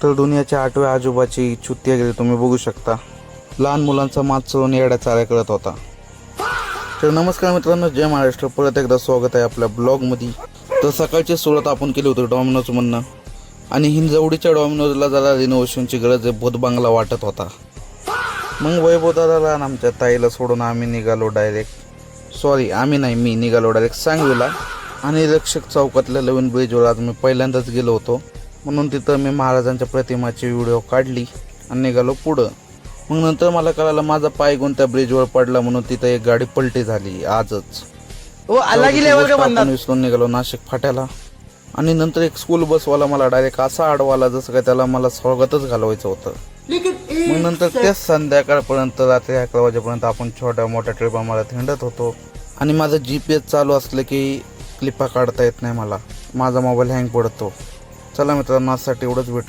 तर दुनियाच्या 8व्या आजोबाची चुत्ती गेली तुम्ही बघू शकता. लहान मुलांचा मात चढून येड्या चाल्या करत होता. तर नमस्कार मित्रांनो, जय महाराष्ट्र. परत एकदा स्वागत आहे आपल्या ब्लॉगमध्ये. तर सकाळची सुरुवात आपण केली होती डॉमिनोज म्हणणं, आणि हिंजवडीच्या डॉमिनोजला जरा रिनोव्हेशनची गरज आहे, भूत बंगला वाटत होता. मग वैभव दादाला आणि आमच्या ताईला सोडून आम्ही निघालो मी निघालो डायरेक्ट सांगवीला. आणि रक्षक चौकातल्या नवीन ब्रिजवर आज मी पहिल्यांदाच गेलो होतो, म्हणून तिथं मी महाराजांच्या प्रतिमाची व्हिडिओ काढली आणि निघालो पुढं. मग नंतर मला कळालं माझा पाय कोणत्या ब्रिजवर पडला, म्हणून तिथं एक गाडी पलटी झाली आजच. आपण विसरून निघालो नाशिक फाट्याला. आणि नंतर एक स्कूल बसवाला मला डायरेक्ट असा आडवाला जसं काय त्याला मला स्वागतच घालवायचं होतं. मग नंतर तेच संध्याकाळपर्यंत रात्री 11 वाजेपर्यंत आपण छोट्या मोठ्या ट्रिपा मला हिंडत होतो. आणि माझं GPS चालू असलं की क्लिपा काढता येत नाही मला, माझा मोबाईल हँग पडतो. चला मित्रांनो, आजसाठी एवढंच भेटू.